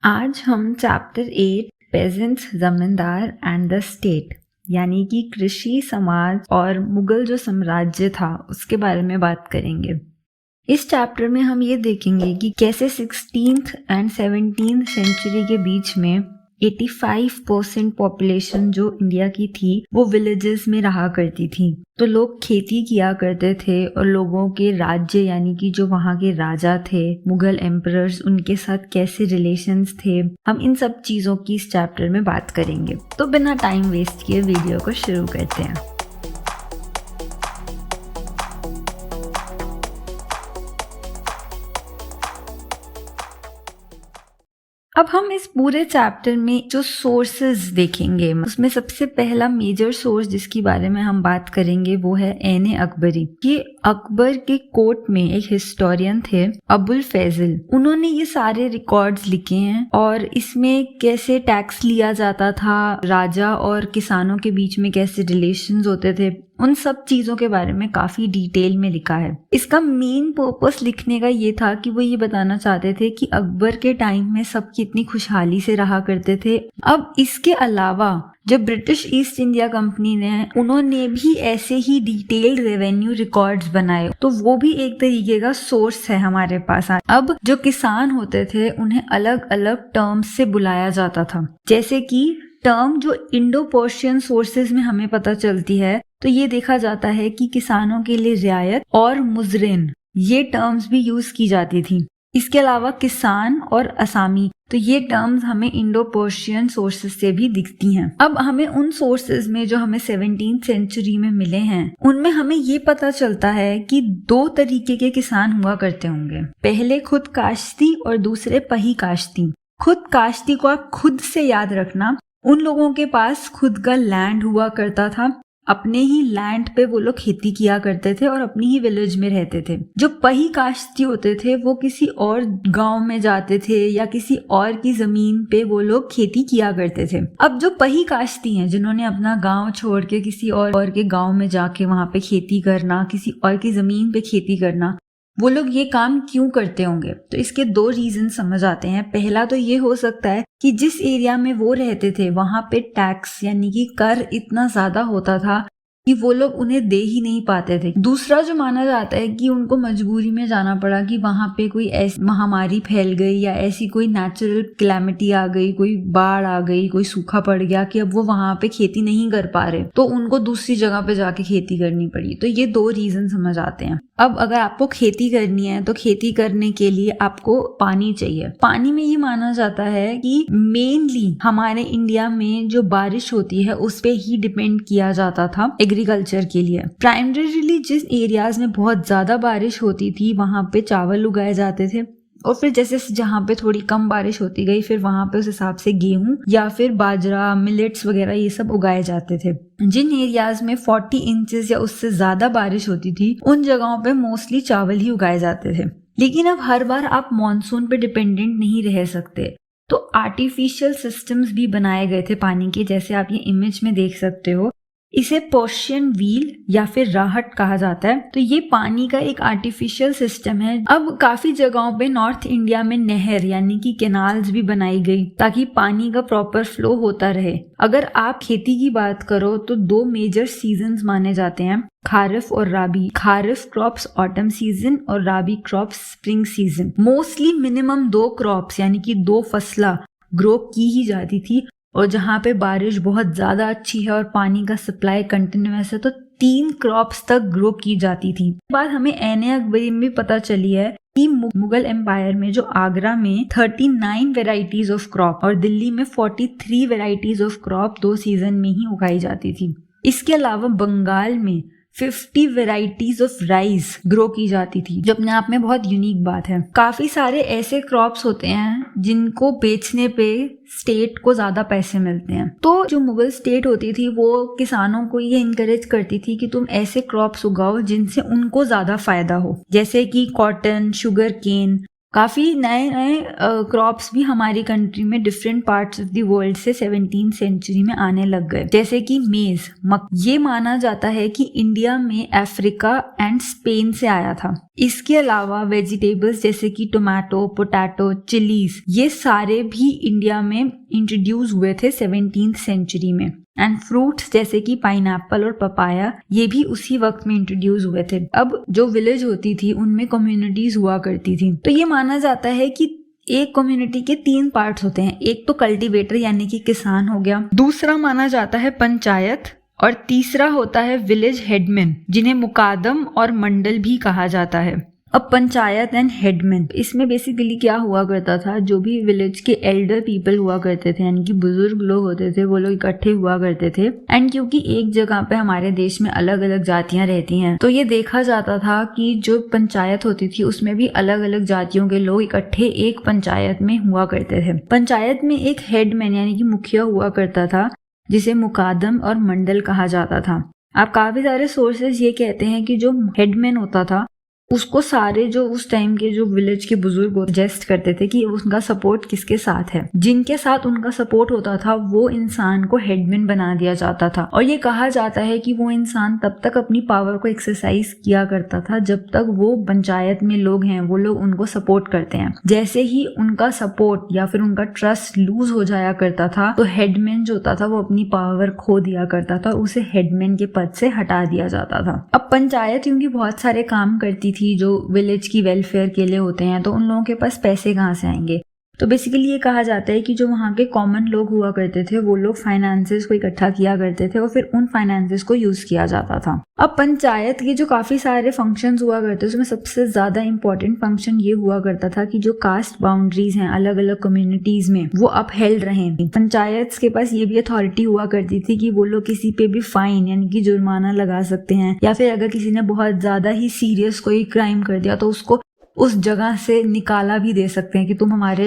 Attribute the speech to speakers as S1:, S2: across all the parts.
S1: आज हम chapter 8 pageants, जमींदार एंड द स्टेट यानी कि कृषि समाज और मुगल जो साम्राज्य था उसके बारे में बात करेंगे। इस चैप्टर में हम ये देखेंगे कि कैसे 16th एंड 17th सेंचुरी के बीच में 85% पॉपुलेशन जो इंडिया की थी वो विलेजेस में रहा करती थी। तो लोग खेती किया करते थे और लोगों के राज्य यानी कि जो वहाँ के राजा थे, मुगल एम्परर्स, उनके साथ कैसे रिलेशंस थे, हम इन सब चीज़ों की इस चैप्टर में बात करेंगे। तो बिना टाइम वेस्ट किए वीडियो को शुरू करते हैं। अब हम इस पूरे चैप्टर में जो सोर्सेज देखेंगे उसमें सबसे पहला मेजर सोर्स जिसकी बारे में हम बात करेंगे वो है ऐन अकबरी। ये अकबर के कोर्ट में एक हिस्टोरियन थे अबुल फैजल। उन्होंने ये सारे रिकॉर्ड्स लिखे हैं और इसमें कैसे टैक्स लिया जाता था, राजा और किसानों के बीच में कैसे रिलेशंस होते थे, उन सब चीजों के बारे में काफी डिटेल में लिखा है। इसका मेन पर्पस लिखने का ये था कि वो ये बताना चाहते थे कि अकबर के टाइम में सब कितनी खुशहाली से रहा करते थे। अब इसके अलावा जब ब्रिटिश ईस्ट इंडिया कंपनी ने उन्होंने भी ऐसे ही डिटेल्ड रेवेन्यू रिकॉर्ड्स बनाए, तो वो भी एक तरीके का सोर्स है हमारे पास। अब जो किसान होते थे उन्हें अलग अलग टर्म्स से बुलाया जाता था, जैसे कि टर्म जो इंडो पर्शियन सोर्सेज में हमें पता चलती है तो ये देखा जाता है कि किसानों के लिए रियायत और मुजरिन ये टर्म्स भी यूज की जाती थी। इसके अलावा किसान और असामी, तो ये टर्म्स हमें इंडो पर्शियन सोर्सेज से भी दिखती हैं। अब हमें उन सोर्सेज में जो हमें 17th सेंचुरी में मिले हैं उनमें हमें ये पता चलता है कि दो तरीके के किसान हुआ करते होंगे। पहले खुद काश्ती और दूसरे पही काश्ती। खुद काश्ती को आप खुद से याद रखना, उन लोगों के पास खुद का लैंड हुआ करता था, अपने ही लैंड पे वो लोग खेती किया करते थे और अपनी ही विलेज में रहते थे। जो पही काश्ती होते थे वो किसी और गांव में जाते थे या किसी और की जमीन पे वो लोग खेती किया करते थे। अब जो पही काश्ती हैं जिन्होंने अपना गांव छोड़ के किसी और के गांव में जाके वहां पे खेती करना, किसी और की जमीन पे खेती करना, वो लोग ये काम क्यों करते होंगे? तो इसके दो रीजन समझ आते हैं। पहला तो ये हो सकता है कि जिस एरिया में वो रहते थे वहां पे टैक्स यानी कि कर इतना ज्यादा होता था कि वो लोग उन्हें दे ही नहीं पाते थे। दूसरा जो माना जाता है कि उनको मजबूरी में जाना पड़ा कि वहां पे कोई ऐसी महामारी फैल गई या ऐसी कोई नेचुरल कैलेमिटी आ गई, कोई बाढ़ आ गई, कोई सूखा पड़ गया कि अब वो वहां पे खेती नहीं कर पा रहे, तो उनको दूसरी जगह पे जाके खेती करनी पड़ी। तो ये दो रीजन समझ आते हैं। अब अगर आपको खेती करनी है तो खेती करने के लिए आपको पानी चाहिए। पानी में ये माना जाता है कि मेनली हमारे इंडिया में जो बारिश होती है उस पे ही डिपेंड किया जाता था एग्रीकल्चर के लिए। प्राइमरीली जिस एरियाज में बहुत ज्यादा बारिश होती थी वहां पे चावल उगाए जाते थे और फिर जैसे जहाँ पे थोड़ी कम बारिश होती गई फिर वहां पे उस हिसाब से गेहूं या फिर बाजरा, मिलेट्स वगैरह ये सब उगाए जाते थे। जिन एरियाज में 40 इंचेस या उससे ज्यादा बारिश होती थी उन जगहों पे मोस्टली चावल ही उगाए जाते थे। लेकिन अब हर बार आप मॉनसून पे डिपेंडेंट नहीं रह सकते, तो आर्टिफिशियल सिस्टम्स भी बनाए गए थे पानी के, जैसे आप ये इमेज में देख सकते हो। इसे पर्शियन व्हील या फिर राहट कहा जाता है। तो ये पानी का एक आर्टिफिशियल सिस्टम है। अब काफी जगहों पे नॉर्थ इंडिया में नहर यानी कि कैनाल्स भी बनाई गई ताकि पानी का प्रॉपर फ्लो होता रहे। अगर आप खेती की बात करो तो दो मेजर सीजन्स माने जाते हैं, खारिफ और rabi. Kharif crops autumn season और rabi crops spring season. Mostly minimum 2 crops यानी कि 2 फसला ग्रो की ही जाती थी और जहाँ पे बारिश बहुत ज्यादा अच्छी है और पानी का सप्लाई कंटिन्यूअस है तो 3 क्रॉप्स तक ग्रो की जाती थी। बात हमें ऐन अकबरी में भी पता चली है कि मुगल एम्पायर में जो आगरा में 39 वेराइटीज ऑफ क्रॉप और दिल्ली में 43 वेराइटीज ऑफ क्रॉप 2 सीजन में ही उगाई जाती थी। इसके अलावा बंगाल में 50 वेराइटीज ऑफ राइस ग्रो की जाती थी, जो अपने आप में बहुत यूनिक बात है। काफी सारे ऐसे क्रॉप्स होते हैं जिनको बेचने पे स्टेट को ज्यादा पैसे मिलते हैं। तो जो मुगल स्टेट होती थी वो किसानों को ये इनकरेज करती थी कि तुम ऐसे क्रॉप्स उगाओ जिनसे उनको ज्यादा फायदा हो, जैसे कि कॉटन, शुगर केन, काफी नए नए क्रॉप्स भी हमारी कंट्री में different parts of the world से 17th सेंचुरी में आने लग गए, जैसे कि मेज ये माना जाता है कि इंडिया में अफ्रीका एंड स्पेन से आया था। इसके अलावा वेजिटेबल्स जैसे कि टोमेटो, पोटैटो, चिलीज ये सारे भी इंडिया में इंट्रोड्यूस हुए थे 17th सेंचुरी में। एंड फ्रूट्स जैसे कि पाइनएप्पल और पपाया ये भी उसी वक्त में इंट्रोड्यूस हुए थे। अब जो विलेज होती थी उनमें कम्युनिटीज हुआ करती थी, तो ये माना जाता है कि एक कम्युनिटी के 3 पार्ट्स होते हैं। एक तो कल्टीवेटर यानी कि किसान हो गया, दूसरा माना जाता है पंचायत, और तीसरा होता है विलेज हेडमैन जिन्हें मुकादम और मंडल भी कहा जाता है। अब पंचायत एंड हेडमैन, इसमें बेसिकली क्या हुआ करता था, जो भी विलेज के एल्डर पीपल हुआ करते थे यानी कि बुजुर्ग लोग होते थे, वो लोग इकट्ठे हुआ करते थे। एंड क्योंकि एक जगह पे हमारे देश में अलग अलग जातियां रहती हैं, तो ये देखा जाता था कि जो पंचायत होती थी उसमें भी अलग अलग जातियों के लोग इकट्ठे एक पंचायत में हुआ करते थे। पंचायत में एक हेडमैन यानी कि मुखिया हुआ करता था जिसे मुकादम और मंडल कहा जाता था। अब काफी सारे सोर्सेज ये कहते हैं कि जो हेडमैन होता था उसको सारे जो उस टाइम के जो विलेज के बुजुर्ग सजेस्ट करते थे कि उनका सपोर्ट किसके साथ है, जिनके साथ उनका सपोर्ट होता था वो इंसान को हेडमैन बना दिया जाता था। और ये कहा जाता है कि वो इंसान तब तक अपनी पावर को एक्सरसाइज किया करता था जब तक वो पंचायत में लोग हैं वो लोग उनको सपोर्ट करते हैं। जैसे ही उनका सपोर्ट या फिर उनका ट्रस्ट लूज हो जाया करता था तो हेडमैन जो होता था वो अपनी पावर खो दिया करता था, उसे हेडमैन के पद से हटा दिया जाता था। अब पंचायत क्योंकि बहुत सारे काम करती थी जो विलेज की वेलफेयर के लिए होते हैं, तो उन लोगों के पास पैसे कहाँ से आएंगे। तो बेसिकली ये कहा जाता है कि जो वहाँ के कॉमन लोग हुआ करते थे वो लोग फाइनेंसेस को इकट्ठा किया करते थे और फिर उन फाइनेंसेस को यूज किया जाता था। अब पंचायत के जो काफी सारे फंक्शंस हुआ करते थे उसमें सबसे ज्यादा इंपॉर्टेंट फंक्शन ये हुआ करता था कि जो कास्ट बाउंड्रीज हैं अलग अलग कम्युनिटीज में वो अपहेल्ड रहें। पंचायत के पास ये भी अथॉरिटी हुआ करती थी कि वो लोग किसी पे भी फाइन यानी कि जुर्माना लगा सकते हैं, या फिर अगर किसी ने बहुत ज्यादा ही सीरियस कोई क्राइम कर दिया तो उसको उस जगह से निकाला भी दे सकते हैं कि तुम हमारे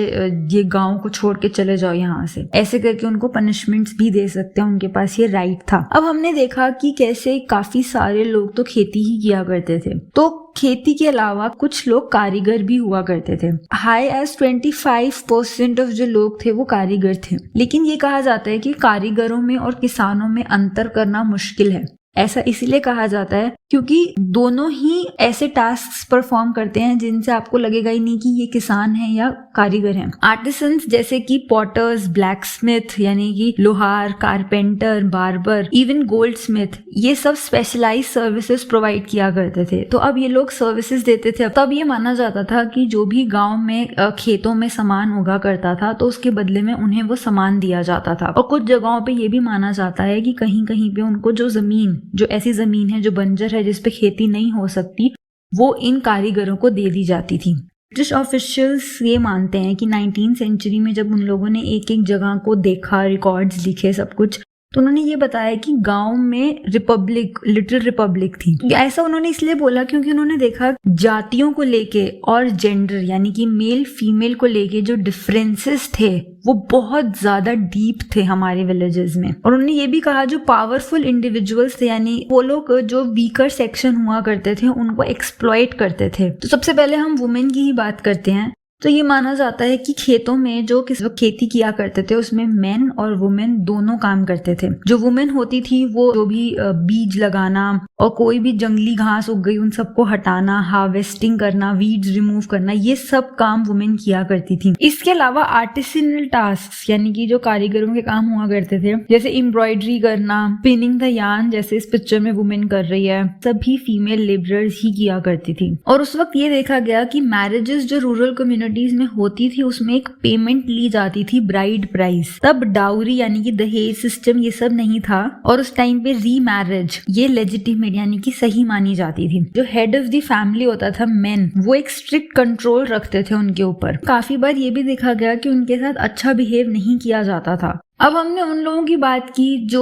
S1: ये गांव को छोड़ के चले जाओ यहाँ से, ऐसे करके उनको पनिशमेंट्स भी दे सकते हैं, उनके पास ये राइट था। अब हमने देखा कि कैसे काफी सारे लोग तो खेती ही किया करते थे, तो खेती के अलावा कुछ लोग कारीगर भी हुआ करते थे। हाई एज 25% ऑफ जो लोग थे वो कारीगर थे, लेकिन ये कहा जाता है कि कारीगरों में और किसानों में अंतर करना मुश्किल है। ऐसा इसलिए कहा जाता है क्योंकि दोनों ही ऐसे टास्क परफॉर्म करते हैं जिनसे आपको लगेगा ही नहीं कि ये किसान है या कारीगर हैं। आर्टिसंस जैसे कि पॉटर्स, ब्लैक स्मिथ यानी कि लोहार, carpenter, barber, even gold Smith, ये सब स्पेशलाइज सर्विसेज प्रोवाइड किया करते थे। तो अब ये लोग सर्विसेज देते थे। तब ये माना जाता था कि जो भी गाँव में खेतों में सामान उगा करता था तो उसके बदले में उन्हें वो सामान दिया जाता था। और कुछ जगहों पे ये भी माना जाता है कि कहीं कहीं पे उनको जो ऐसी जमीन है जो बंजर है जिस पे खेती नहीं हो सकती वो इन कारीगरों को दे दी जाती थी। ब्रिटिश ऑफिशियल्स ये मानते हैं कि 19th सेंचुरी में जब उन लोगों ने एक एक जगह को देखा, रिकॉर्ड्स लिखे, सब कुछ, तो उन्होंने ये बताया कि गांव में लिटिल रिपब्लिक थी। ऐसा उन्होंने इसलिए बोला क्योंकि उन्होंने देखा जातियों को लेके और जेंडर यानी कि मेल फीमेल को लेके जो डिफरेंसेस थे वो बहुत ज्यादा डीप थे हमारे विलेजेस में। और उन्होंने ये भी कहा जो पावरफुल इंडिविजुअल्स थे यानी वो लोग जो वीकर सेक्शन हुआ करते थे उनको एक्सप्लॉइट करते थे। तो सबसे पहले हम वुमेन की ही बात करते हैं। तो ये माना जाता है कि खेतों में जो खेती किया करते थे उसमें मेन और वुमेन दोनों काम करते थे। जो वुमेन होती थी वो जो भी बीज लगाना और कोई भी जंगली घास उग गई उन सबको हटाना, हार्वेस्टिंग करना, वीड्स रिमूव करना, ये सब काम वुमेन किया करती थी। इसके अलावा आर्टिसनल टास्क यानी कि जो कारीगरों के काम हुआ करते थे जैसे एम्ब्रॉयडरी करना, स्पिनिंग द यार्न जैसे इस पिक्चर में वुमेन कर रही है, सभी फीमेल लेबरर्स ही किया करती थी। और उस वक्त ये देखा गया कि मैरिजेस जो रूरल कम्युनिटीज में होती थी उसमें एक पेमेंट ली जाती थी, ब्राइड प्राइस। तब डाउरी यानी कि दहेज सिस्टम ये सब नहीं था और उस टाइम पे रीमैरिज ये लेजिटिमेट यानी कि सही मानी जाती थी। जो हेड ऑफ द फैमिली होता था मेन, वो एक स्ट्रिक्ट कंट्रोल रखते थे उनके ऊपर। काफी बार ये भी देखा गया कि उनके साथ अच्छा बिहेव नहीं किया जाता था। अब हमने उन लोगों की बात की जो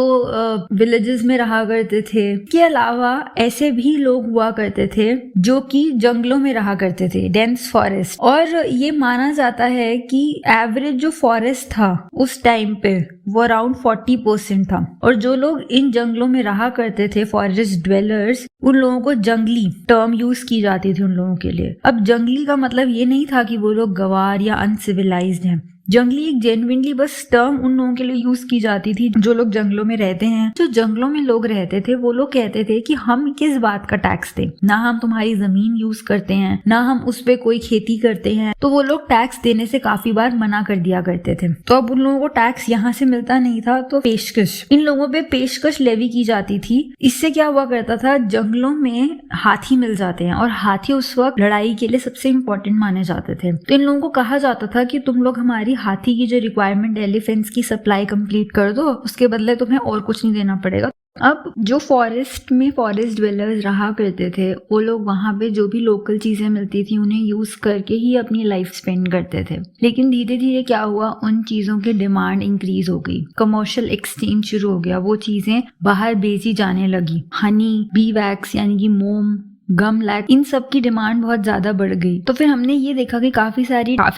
S1: विलेजेस में रहा करते थे। के अलावा ऐसे भी लोग हुआ करते थे जो कि जंगलों में रहा करते थे, डेंस फॉरेस्ट। और ये माना जाता है कि एवरेज जो फॉरेस्ट था उस टाइम पे वो अराउंड 40% था। और जो लोग इन जंगलों में रहा करते थे, फॉरेस्ट ड्वेलर्स, उन लोगों को जंगली टर्म यूज की जाती थी उन लोगों के लिए। अब जंगली का मतलब ये नहीं था कि वो लोग गवार या अनसिविलाइज्ड हैं। जंगली एक जेन्युइनली बस टर्म उन लोगों के लिए यूज की जाती थी जो लोग जंगलों में रहते हैं। जो जंगलों में लोग रहते थे वो लोग कहते थे कि हम किस बात का टैक्स दें, ना हम तुम्हारी जमीन यूज करते हैं, ना हम उस पे कोई खेती करते हैं। तो वो लोग टैक्स देने से काफी बार मना कर दिया करते थे। तो अब उन लोगों को टैक्स यहाँ से मिलता नहीं था, तो पेशकश, इन लोगों पे पेशकश लेवी की जाती थी। इससे क्या हुआ करता था, जंगलों में हाथी मिल जाते हैं और हाथी उस वक्त लड़ाई के लिए सबसे इंपॉर्टेंट माने जाते थे। तो इन लोगों को कहा जाता था कि तुम लोग हमारी हाथी की जो रिक्वायरमेंट एलिफेंट्स की सप्लाई कंप्लीट कर दो, उसके बदले तुम्हें और कुछ नहीं देना पड़ेगा। अब जो फॉरेस्ट में फॉरेस्ट ड्वेलर्स रहा करते थे वो लोग वहां पे जो भी लोकल चीजें मिलती थी उन्हें यूज करके ही अपनी लाइफ स्पेंड करते थे। लेकिन धीरे धीरे क्या हुआ, उन चीजों की डिमांड इंक्रीज हो गई, कमर्शियल एक्सचेंज शुरू हो गया, वो चीजें बाहर बेची जाने लगी। हनी, बी वैक्स यानी कि मोम, गम लैक, इन सब की डिमांड बहुत ज्यादा बढ़ गई। तो फिर हमने ये देखा कि काफी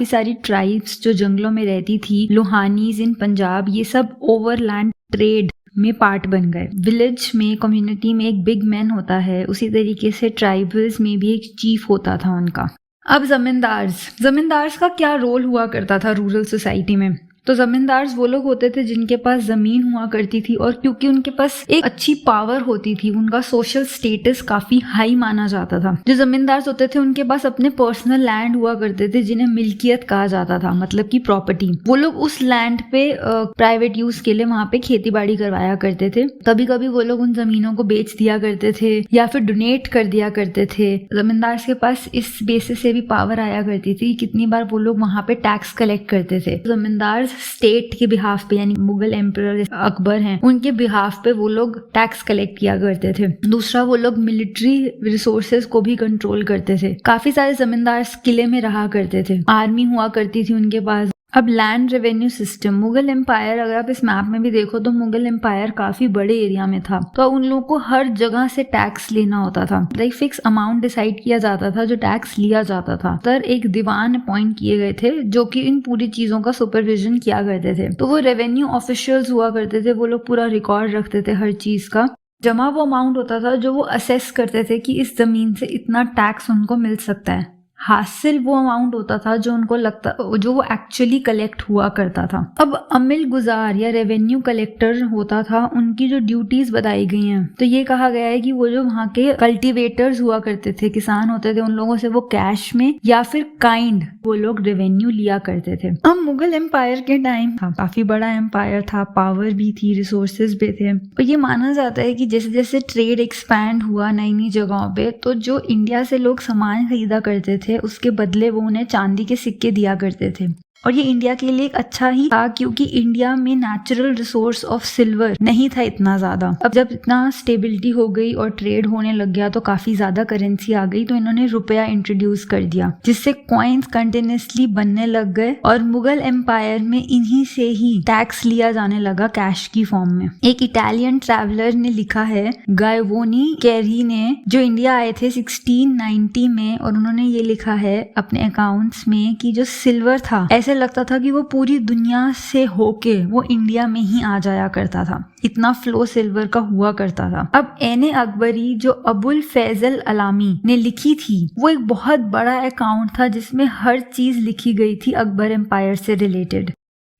S1: सारी ट्राइब्स जो जंगलों में रहती थी, लोहानीज इन पंजाब, ये सब ओवरलैंड ट्रेड में पार्ट बन गए। विलेज में, कम्युनिटी में एक बिग मैन होता है, उसी तरीके से ट्राइबल्स में भी एक चीफ होता था उनका। अब जमींदार्स का क्या रोल हुआ करता था रूरल सोसाइटी में। तो जमींदार्स वो लोग होते थे जिनके पास जमीन हुआ करती थी और क्योंकि उनके पास एक अच्छी पावर होती थी, उनका सोशल स्टेटस काफी हाई माना जाता था। जो जमींदार्स होते थे उनके पास अपने पर्सनल लैंड हुआ करते थे जिन्हें मिल्कियत कहा जाता था, मतलब कि प्रॉपर्टी। वो लोग उस लैंड पे प्राइवेट यूज के लिए वहां पे खेती बाड़ी करवाया करते थे। कभी कभी वो लोग उन जमीनों को बेच दिया करते थे या फिर डोनेट कर दिया करते थे। जमींदार्स के पास इस बेसिस से भी पावर आया करती थी। कितनी बार वो लोग वहां पे टैक्स कलेक्ट करते थे। जमींदार स्टेट के बिहाफ पे, यानी मुगल एम्परर अकबर हैं, उनके बिहाफ पे वो लोग टैक्स कलेक्ट किया करते थे। दूसरा, वो लोग मिलिट्री रिसोर्सेज को भी कंट्रोल करते थे। काफी सारे जमींदार किले में रहा करते थे, आर्मी हुआ करती थी उनके पास। अब land revenue system, Mughal empire, अगर आप इस मैप में भी देखो तो मुगल एम्पायर काफी बड़े एरिया में था, तो उन लोगों को हर जगह से टैक्स लेना होता था। लाइक फिक्स अमाउंट डिसाइड किया जाता था जो टैक्स लिया जाता था। तर एक दीवान अपॉइंट किए गए थे जो कि इन पूरी चीजों का सुपरविजन किया करते थे। तो वो रेवेन्यू ऑफिशियल्स हुआ करते थे, वो लोग पूरा रिकॉर्ड रखते थे हर चीज का। जमा वो अमाउंट होता था जो वो असेस करते थे कि इस जमीन से इतना टैक्स उनको मिल सकता है। हासिल वो अमाउंट होता था जो उनको लगता, जो वो एक्चुअली कलेक्ट हुआ करता था। अब अमिल गुजार या रेवेन्यू कलेक्टर होता था, उनकी जो ड्यूटीज बताई गई हैं, तो ये कहा गया है कि वो जो वहाँ के कल्टीवेटर्स हुआ करते थे, किसान होते थे, उन लोगों से वो कैश में या फिर काइंड वो लोग रेवेन्यू लिया करते थे। अब मुगल एम्पायर के टाइम था, काफी बड़ा एम्पायर था, पावर भी थी, रिसोर्सेज भी थे। और ये माना जाता है कि जैसे जैसे ट्रेड एक्सपैंड हुआ नई नई जगहों पे, तो जो इंडिया से लोग सामान खरीदा करते थे उसके बदले वो उन्हें चांदी के सिक्के दिया करते थे। और ये इंडिया के लिए एक अच्छा ही था क्योंकि इंडिया में नेचुरल रिसोर्स ऑफ सिल्वर नहीं था इतना ज्यादा। अब जब इतना स्टेबिलिटी हो गई और ट्रेड होने लग गया तो काफी ज्यादा करेंसी आ गई, तो इन्होंने रुपया इंट्रोड्यूस कर दिया जिससे कॉइन्स कंटिन्यूसली बनने लग गए और मुगल एम्पायर में इन्हीं से ही टैक्स लिया जाने लगा कैश की फॉर्म में। एक इटालियन ट्रैवलर ने लिखा है, गायवोनी कैरी ने, जो इंडिया आए थे 1690 में, और उन्होंने ये लिखा है अपने अकाउंट्स में कि जो सिल्वर था ऐसे लगता था कि वो पूरी दुनिया से होके वो इंडिया में ही आ जाया करता था, इतना फ्लो सिल्वर का हुआ करता था। अब एने अकबरी जो अबुल फैजल अलामी ने लिखी थी, वो एक बहुत बड़ा अकाउंट था जिसमें हर चीज लिखी गई थी अकबर एम्पायर से रिलेटेड।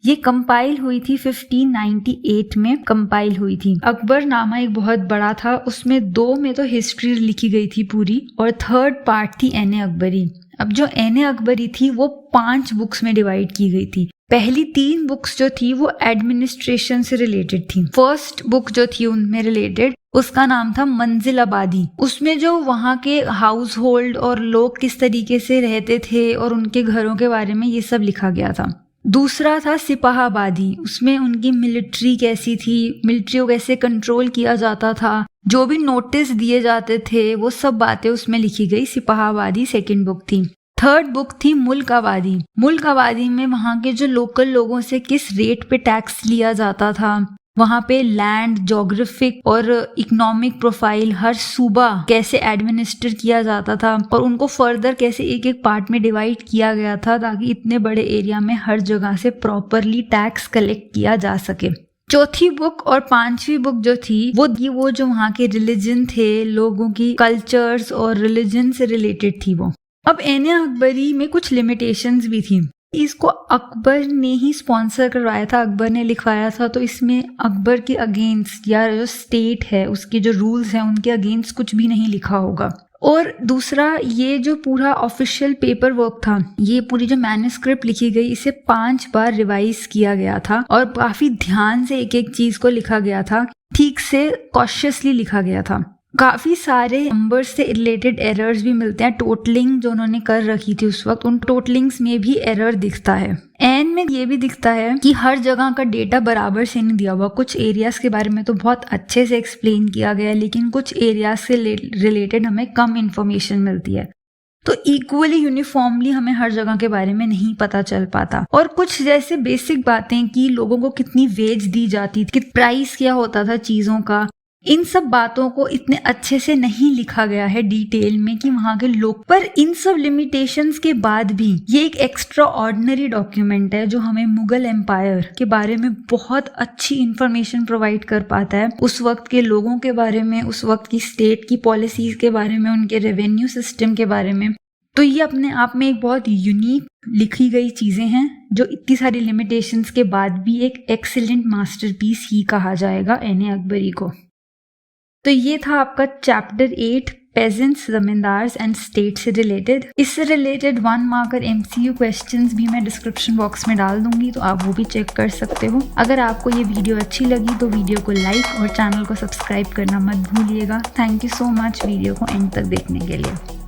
S1: ये कंपाइल हुई थी 1598 में कंपाइल हुई थी। अकबर नामा एक बहुत बड़ा था, उसमें 2 में तो हिस्ट्री लिखी गई थी पूरी और 3rd पार्ट थी एने अकबरी। अब जो एने अकबरी थी वो 5 बुक्स में डिवाइड की गई थी। पहली 3 बुक्स जो थी वो एडमिनिस्ट्रेशन से रिलेटेड थी। फर्स्ट बुक जो थी उनमें रिलेटेड, उसका नाम था मंजिल आबादी। उसमें जो वहाँ के हाउस होल्ड और लोग किस तरीके से रहते थे और उनके घरों के बारे में ये सब लिखा गया था। दूसरा था सिपाहाबादी, उसमें उनकी मिलिट्री कैसी थी, मिलिट्री को कैसे कंट्रोल किया जाता था, जो भी नोटिस दिए जाते थे वो सब बातें उसमें लिखी गई। सिपाहाबादी 2nd बुक थी। थर्ड बुक थी मुल्क आबादी। मुल्क आबादी में वहाँ के जो लोकल लोगों से किस रेट पे टैक्स लिया जाता था, वहाँ पे लैंड, जोग्राफिक और इकोनॉमिक प्रोफाइल, हर सूबा कैसे एडमिनिस्टर किया जाता था और उनको फर्दर कैसे एक एक पार्ट में डिवाइड किया गया था ताकि इतने बड़े एरिया में हर जगह से प्रॉपरली टैक्स कलेक्ट किया जा सके। चौथी बुक और पांचवी बुक जो थी वो जो वहाँ के रिलीजन थे, लोगों की कल्चर्स और रिलीजन से रिलेटेड थी वो। अब एने अकबरी में कुछ लिमिटेशंस भी थी। इसको अकबर ने ही स्पॉन्सर करवाया था, अकबर ने लिखवाया था, तो इसमें अकबर के अगेंस्ट या जो स्टेट है उसके जो रूल्स हैं उनके अगेंस्ट कुछ भी नहीं लिखा होगा। और दूसरा, ये जो पूरा ऑफिशियल पेपर वर्क था, ये पूरी जो मैन्युस्क्रिप्ट लिखी गई, इसे 5 बार रिवाइज किया गया था और काफी ध्यान से एक एक चीज को लिखा गया था, ठीक से कॉशियसली लिखा गया था। काफी सारे नंबर्स से रिलेटेड एरर्स भी मिलते हैं। टोटलिंग जो उन्होंने कर रखी थी उस वक्त, उन टोटलिंग्स में भी एरर दिखता है। एन में ये भी दिखता है कि हर जगह का डेटा बराबर से नहीं दिया हुआ। कुछ एरियाज के बारे में तो बहुत अच्छे से एक्सप्लेन किया गया है, लेकिन कुछ एरियाज से रिलेटेड हमें कम इंफॉर्मेशन मिलती है। तो इक्वली यूनिफॉर्मली हमें हर जगह के बारे में नहीं पता चल पाता। और कुछ जैसे बेसिक बातें कि लोगों को कितनी वेज दी जाती थी, प्राइस क्या होता था चीजों का, इन सब बातों को इतने अच्छे से नहीं लिखा गया है डिटेल में कि वहाँ के लोग। पर इन सब लिमिटेशंस के बाद भी ये एक एक्स्ट्रा ऑर्डिनरी डॉक्यूमेंट है जो हमें मुगल एम्पायर के बारे में बहुत अच्छी इंफॉर्मेशन प्रोवाइड कर पाता है, उस वक्त के लोगों के बारे में, उस वक्त की स्टेट की पॉलिसीज के बारे में, उनके रेवेन्यू सिस्टम के बारे में। तो ये अपने आप में एक बहुत यूनिक लिखी गई चीजें हैं जो इतनी सारी लिमिटेशंस के बाद भी एक एक्सीलेंट मास्टरपीस ही कहा जाएगा एने अकबरी को। तो ये था आपका chapter 8 pageants, zamindars and state से रिलेटेड। इससे रिलेटेड 1 मार्कर MCQ क्वेश्चंस भी मैं डिस्क्रिप्शन बॉक्स में डाल दूंगी, तो आप वो भी चेक कर सकते हो। अगर आपको ये वीडियो अच्छी लगी तो वीडियो को लाइक और चैनल को सब्सक्राइब करना मत भूलिएगा। Thank you so much video को एंड तक देखने के लिए।